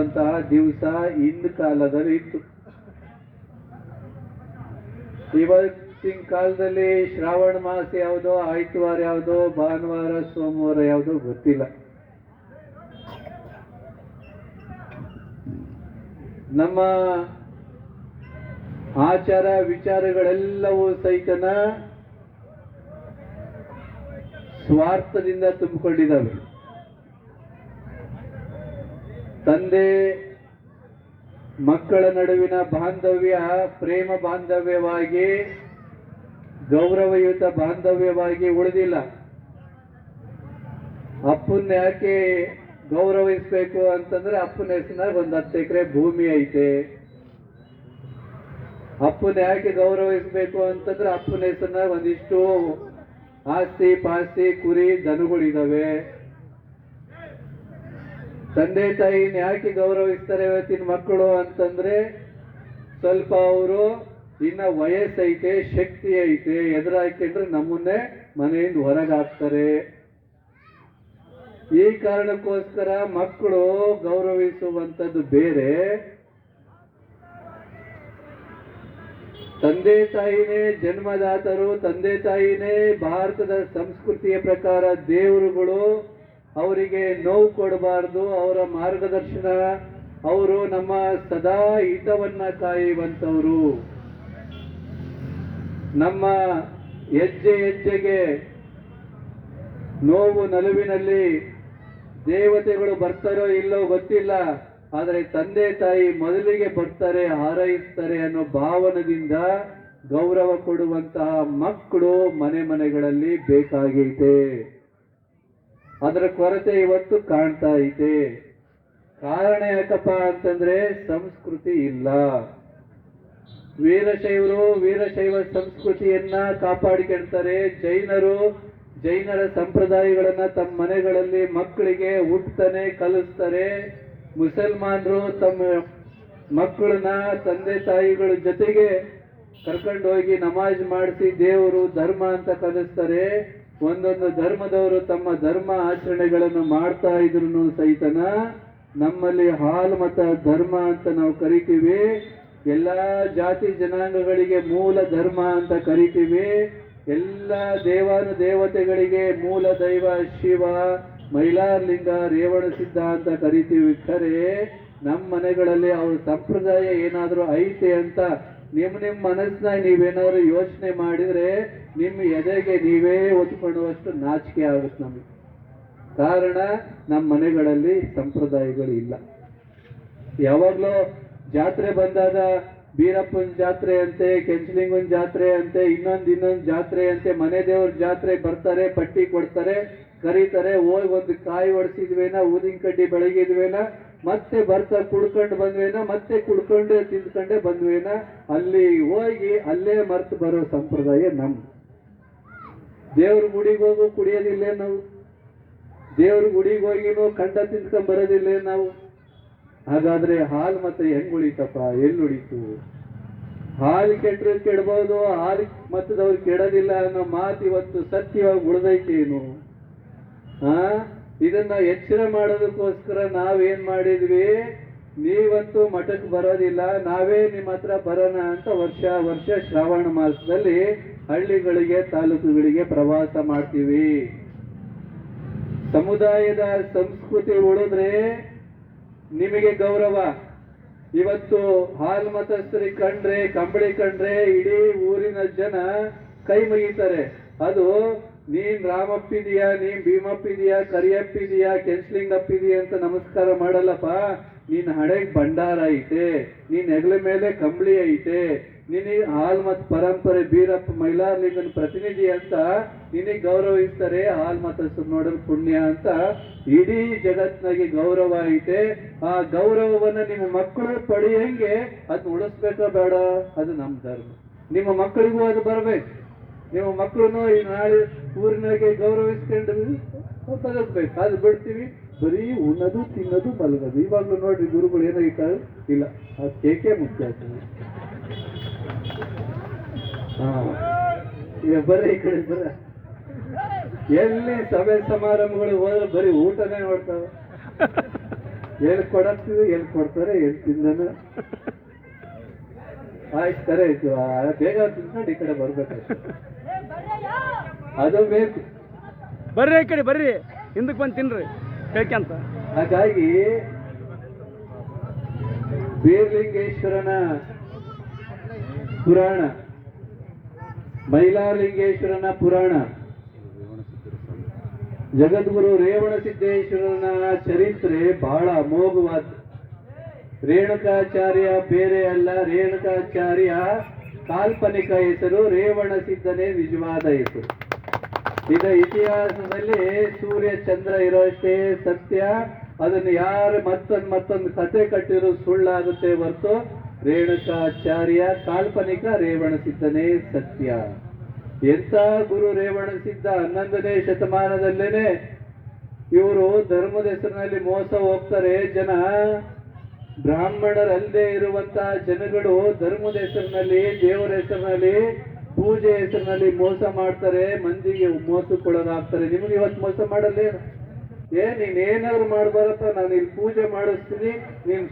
ಅನ್ನುವಂತಹ ದಿವಸ ಹಿಂದ ಕಾಲದಲ್ಲಿ ಇತ್ತು. ಇವತ್ತಿನ ಕಾಲದಲ್ಲಿ ಶ್ರಾವಣ ಮಾಸ ಯಾವುದೋ, ಆಯ್ತವಾರ ಯಾವುದೋ, ಭಾನುವಾರ ಸೋಮವಾರ ಯಾವುದೋ ಗೊತ್ತಿಲ್ಲ. ನಮ್ಮ ಆಚಾರ ವಿಚಾರಗಳೆಲ್ಲವೂ ಸಹಿತನ ಸ್ವಾರ್ಥದಿಂದ ತುಂಬಿಕೊಂಡಿದ್ದಾವೆ. ತಂದೆ ಮಕ್ಕಳ ನಡುವಿನ ಬಾಂಧವ್ಯ ಪ್ರೇಮ ಬಾಂಧವ್ಯವಾಗಿ, ಗೌರವಯುತ ಬಾಂಧವ್ಯವಾಗಿ ಉಳಿದಿಲ್ಲ. ಅಪ್ಪನ್ನ ಯಾಕೆ ಗೌರವಿಸ್ಬೇಕು ಅಂತಂದ್ರೆ ಅಪ್ಪನ ಹೆಸರಿನಾಗ ಒಂದು 10 ಎಕರೆ ಭೂಮಿ ಐತೆ. ಅಪ್ಪನ ಯಾಕೆ ಗೌರವಿಸ್ಬೇಕು ಅಂತಂದ್ರೆ ಅಪ್ಪನ ಹೆಸರಿನಾಗ ಒಂದಿಷ್ಟು ಆಸ್ತಿ ಪಾಸ್ತಿ ಕುರಿ ದನಗಳಿದಾವೆ. ತಂದೆ ತಾಯಿನ ಯಾಕೆ ಗೌರವಿಸ್ತಾರೆ ಇವತ್ತಿನ ಮಕ್ಕಳು ಅಂತಂದ್ರೆ ಸ್ವಲ್ಪ ಅವರು ಇನ್ನ ವಯಸ್ಸೈತೆ, ಶಕ್ತಿ ಐತೆ, ಎದುರಾಕೊಂಡ್ರೆ ನಮ್ಮನ್ನೇ ಮನೆಯಿಂದ ಹೊರಗೆ ಹಾಕ್ತಾರೆ. ಈ ಕಾರಣಕ್ಕೋಸ್ಕರ ಮಕ್ಕಳು ಗೌರವಿಸುವಂಥದ್ದು ಬೇರೆ. ತಂದೆ ತಾಯಿನೇ ಜನ್ಮದಾತರು, ತಂದೆ ತಾಯಿನೇ ಭಾರತದ ಸಂಸ್ಕೃತಿಯ ಪ್ರಕಾರ ದೇವರುಗಳು. ಅವರಿಗೆ ನೋವು ಕೊಡಬಾರ್ದು, ಅವರ ಮಾರ್ಗದರ್ಶನ, ಅವರು ನಮ್ಮ ಸದಾ ಹಿತವನ್ನ ಕಾಯುವಂಥವರು. ನಮ್ಮ ಹೆಜ್ಜೆ ಹೆಜ್ಜೆಗೆ ನೋವು ನಲುವಿನಲ್ಲಿ ದೇವತೆಗಳು ಬರ್ತಾರೋ ಇಲ್ಲೋ ಗೊತ್ತಿಲ್ಲ, ಆದರೆ ತಂದೆ ತಾಯಿ ಮೊದಲಿಗೆ ಬರ್ತಾರೆ, ಹಾರೈಸ್ತಾರೆ ಅನ್ನೋ ಭಾವನದಿಂದ ಗೌರವ ಕೊಡುವಂತಹ ಮಕ್ಕಳು ಮನೆ ಮನೆಗಳಲ್ಲಿ ಬೇಕಾಗೈತೆ. ಅದರ ಕೊರತೆ ಇವತ್ತು ಕಾಣ್ತಾ ಐತೆ. ಕಾರಣ ಯಾಕಪ್ಪ ಅಂತಂದ್ರೆ ಸಂಸ್ಕೃತಿ ಇಲ್ಲ. ವೀರಶೈವರು ವೀರಶೈವ ಸಂಸ್ಕೃತಿಯನ್ನ ಕಾಪಾಡಿಕೊಳ್ತಾರೆ. ಜೈನರ ಸಂಪ್ರದಾಯಗಳನ್ನ ತಮ್ಮ ಮನೆಗಳಲ್ಲಿ ಮಕ್ಕಳಿಗೆ ಹುಟ್ಟತಾನೆ ಕಲಿಸ್ತಾರೆ. ಮುಸಲ್ಮಾನರು ತಮ್ಮ ಮಕ್ಕಳನ್ನ ತಂದೆ ತಾಯಿಗಳ ಜೊತೆಗೆ ಕರ್ಕೊಂಡು ಹೋಗಿ ನಮಾಜ್ ಮಾಡಿಸಿ ದೇವರು ಧರ್ಮ ಅಂತ ಕಲಿಸ್ತಾರೆ. ಒಂದೊಂದು ಧರ್ಮದವರು ತಮ್ಮ ಧರ್ಮ ಆಚರಣೆಗಳನ್ನು ಮಾಡ್ತಾ ಇದ್ರು ಸಹಿತನ ನಮ್ಮಲ್ಲಿ ಹಾಲು ಮತ ಧರ್ಮ ಅಂತ ನಾವು ಕರಿತೀವಿ. ಎಲ್ಲಾ ಜಾತಿ ಜನಾಂಗಗಳಿಗೆ ಮೂಲ ಧರ್ಮ ಅಂತ ಕರಿತೀವಿ. ಎಲ್ಲ ದೇವತೆಗಳಿಗೆ ಮೂಲ ದೈವ ಶಿವ, ಮೈಲಾರಲಿಂಗ, ರೇವಣ ಸಿದ್ಧ ಅಂತ ಕರಿತೀವಿ. ಖರೆ ನಮ್ಮ ಮನೆಗಳಲ್ಲಿ ಅವ್ರ ಸಂಪ್ರದಾಯ ಏನಾದರೂ ಐತೆ ಅಂತ ನಿಮ್ಮ ಮನಸ್ಸಿನಾಗ ನೀವೇನಾದ್ರು ಯೋಚನೆ ಮಾಡಿದ್ರೆ ನಿಮ್ಮ ಎದೆಗೆ ನೀವೇ ಒತ್ಕೊಳ್ಳುವಷ್ಟು ನಾಚಿಕೆ ಆಗುತ್ತೆ ನಮಗೆ. ಕಾರಣ ನಮ್ಮ ಮನೆಗಳಲ್ಲಿ ಸಂಪ್ರದಾಯಗಳು ಇಲ್ಲ. ಯಾವಾಗಲೂ ಜಾತ್ರೆ ಬಂದಾಗ ಬೀರಪ್ಪನ ಜಾತ್ರೆ ಅಂತೆ, ಕೆಂಚಲಿಂಗನ ಜಾತ್ರೆ ಅಂತೆ, ಇನ್ನೊಂದು ಜಾತ್ರೆ ಅಂತೆ, ಮನೆ ದೇವ್ರ ಜಾತ್ರೆ ಬರ್ತಾರೆ, ಪಟ್ಟಿ ಕೊಡ್ತಾರೆ, ಕರೀತಾರೆ. ಹೋಗಿ ಒಂದು ಕಾಯಿ ಹೊಡ್ಸಿದ್ವೇನ, ಊದಿನ ಕಡ್ಡಿ ಬೆಳಗಿದ್ವೇನ, ಮತ್ತೆ ಬರ್ತಾ ಕುಡ್ಕೊಂಡು ಬಂದ್ವೇನ, ಮತ್ತೆ ಕುಡ್ಕೊಂಡು ತಿಂದ್ಕೊಂಡೆ ಬಂದ್ವೇನ, ಅಲ್ಲಿ ಹೋಗಿ ಅಲ್ಲೇ ಮರ್ತು ಬರೋ ಸಂಪ್ರದಾಯ ನಮ್ದು. ದೇವ್ರ ಗುಡಿಗೆ ಹೋಗು ಕುಡಿಯೋದಿಲ್ಲ ನಾವು. ದೇವ್ರ ಗುಡಿಗೆ ಹೋಗಿನೂ ಕಂಡ ತಿಂದ್ಕೊಂಡ್ ಬರೋದಿಲ್ಲ ನಾವು. ಹಾಗಾದ್ರೆ ಹಾಲು ಮತ್ತೆ ಹೆಂಗ್ ಉಳಿತಪ್ಪ? ಎಲ್ಲಿ ಉಳಿತು? ಹಾಲು ಕೆಟ್ಟರು ಕೆಡಬಹುದು, ಹಾಲು ಮತ್ತದವ್ರು ಕೆಡೋದಿಲ್ಲ ಅನ್ನೋ ಮಾತು ಇವತ್ತು ಸತ್ಯವಾಗಿ ಉಳಿದೈತೇನು? ಇದನ್ನ ಎಚ್ಚರ ಮಾಡೋದಕ್ಕೋಸ್ಕರ ನಾವೇನ್ ಮಾಡಿದ್ವಿ, ನೀವಂತೂ ಮಠಕ್ಕೆ ಬರೋದಿಲ್ಲ, ನಾವೇ ನಿಮ್ಮ ಹತ್ರ ಬರೋಣ ಅಂತ ವರ್ಷ ಶ್ರಾವಣ ಮಾಸದಲ್ಲಿ ಹಳ್ಳಿಗಳಿಗೆ ತಾಲೂಕುಗಳಿಗೆ ಪ್ರವಾಸ ಮಾಡ್ತೀವಿ. ಸಮುದಾಯದ ಸಂಸ್ಕೃತಿ ಉಳಿದ್ರೆ ನಿಮಗೆ ಗೌರವ. ಇವತ್ತು ಹಾಲು ಮತಸ್ಥರಿಗೆ ಕಂಡ್ರೆ, ಕಂಬಳಿ ಕಂಡ್ರೆ ಇಡೀ ಊರಿನ ಜನ ಕೈ ಮುಗಿತಾರೆ. ಅದು ನೀನ್ ರಾಮಪ್ಪಿದೀಯಾ, ನೀನ್ ಭೀಮಪ್ಪಿದೀಯಾ, ಕರಿಯಪ್ಪಿದೀಯಾ, ಕೆಂಚಲಿಂಗಪ್ಪಿದೀಯಾ ಅಂತ ನಮಸ್ಕಾರ ಮಾಡಲ್ಲಪ್ಪ. ನೀನ್ ಹಣೆಗೆ ಭಂಡಾರ ಐತೆ, ನೀನ್ ಹೆಗಲ ಮೇಲೆ ಕಂಬಳಿ ಐತೆ, ನಿನಗೆ ಹಾಲ್ ಮತ್ ಪರಂಪರೆ ಬೀರಪ್ಪ ಮೈಲಾರಲಿಂಗನ ಪ್ರತಿನಿಧಿ ಅಂತ ನಿನಗೆ ಗೌರವಿಸ್ತಾರೆ. ಹಾಲ್ ಮತಸ್ಥರು ನೋಡಲ್ ಪುಣ್ಯ ಅಂತ ಇಡೀ ಜಗತ್ನಾಗೆ ಗೌರವ ಐತೆ. ಆ ಗೌರವವನ್ನ ನಿಮ್ಮ ಮಕ್ಕಳು ಪಡೆಯಂಗೆ ಅದನ್ನ ಉಳಿಸ್ಬೇಕ ಬೇಡ? ಅದು ನಮ್ಮ ಧರ್ಮ. ನಿಮ್ಮ ಮಕ್ಕಳಿಗೂ ಅದು ಬರ್ಬೇಕು. ನಿಮ್ಮ ಮಕ್ಕಳನ್ನು ಈ ನಾಳೆ ಊರಿನಾಗೆ ಗೌರವಿಸ್ಕೊಂಡು ಬದುಕ್ಬೇಕು. ಅದು ಬಿಡ್ತೀವಿ ಬರೀ ಉಣ್ಣದು ತಿನ್ನೋದು ಮಲಗೋದು. ಇವಾಗ್ಲೂ ನೋಡ್ರಿ ಗುರುಗಳು ಏನಾಗಿರ್ತಾರೆ ಇಲ್ಲ, ಆ ಕೇಕೆ ಮುಖ್ಯ ಆಗ್ತದೆ. ಈಗ ಬರ್ರಿ ಈ ಕಡೆ ಬರ. ಎಲ್ಲಿ ಸಭೆ ಸಮಾರಂಭಗಳು ಹೋದ್ರೆ ಬರೀ ಊಟನೇ ನೋಡ್ತಾವ. ಎಲ್ಲಿ ಕೊಡಕ್ತೀವಿ ಎಲ್ಲಿ ಕೊಡ್ತಾರೆ ಎಲ್ಲಿ ತಿಂದನ ಆಯ್ತು ಕರೆ ಆಯ್ತು ಬೇಗ ತಿನ್ಕೊಂಡು ಈ ಕಡೆ ಬರ್ಬೇಕಷ್ಟೆ ಅದು ಬೇಕು. ಬರ್ರಿ ಈ ಕಡೆ ಬರ್ರಿ, ಹಿಂದಕ್ಕೆ ಬಂದು ತಿನ್ರಿ ಕೇಳ್ಕೊಂತ. ಹಾಗಾಗಿ ಬೀರ್ಲಿಂಗೇಶ್ವರನ ಪುರಾಣ, ಮೈಲಾರಲಿಂಗೇಶ್ವರನ ಪುರಾಣ, ಜಗದ್ಗುರು ರೇವಣಸಿದ್ದೇಶ್ವರನ ಚರಿತ್ರೆ ಬಹಳ ಅಮೋಘವಾದ. ರೇಣುಕಾಚಾರ್ಯ ಬೇರೆ ಅಲ್ಲ, ರೇಣುಕಾಚಾರ್ಯ ಕಾಲ್ಪನಿಕ ಹೆಸರು, ರೇವಣಸಿದ್ದನೇ ನಿಜವಾದ ಹೆಸರು. ಇದ ಇತಿಹಾಸದಲ್ಲಿ ಸೂರ್ಯ ಚಂದ್ರ ಇರೋಷ್ಟೇ ಸತ್ಯ. ಅದನ್ನು ಯಾರು ಮತ್ತೊಂದು ಕತೆ ಕಟ್ಟಿರೋ ಸುಳ್ಳಾಗುತ್ತೆ ಹೊರತು ರೇಣುಕಾಚಾರ್ಯ ಕಾಲ್ಪನಿಕ, ರೇವಣಸಿದ್ದನೇ ಸತ್ಯ. ಎಂತ ಗುರು ರೇವಣಸಿದ್ದ! 11ನೇ ಶತಮಾನದಲ್ಲೇನೆ ಇವರು ಧರ್ಮದ ಹೆಸರಿನಲ್ಲಿ ಮೋಸ ಹೋಗ್ತಾರೆ. ಜನ ಬ್ರಾಹ್ಮಣರಲ್ಲದೆ ಇರುವಂತಹ ಜನಗಳು ಧರ್ಮದ ಹೆಸರಿನಲ್ಲಿ, ದೇವರ ಹೆಸರಿನಲ್ಲಿ, ಪೂಜೆ ಹೆಸರಿನಲ್ಲಿ ಮೋಸ ಮಾಡ್ತಾರೆ, ಮಂದಿಗೆ ಮೋಸಕ್ಕೊಳಗಾಗ್ತಾರೆ. ನಿಮ್ಗೆ ಇವತ್ತು ಮೋಸ ಮಾಡಲ್ಲ? ನೀನೇನಾದ್ರು ಮಾಡ್ಬಾರಪ್ಪ, ನಾನು ಇಲ್ಲಿ ಪೂಜೆ ಮಾಡಿಸ್ತೀನಿ, ನೀನ್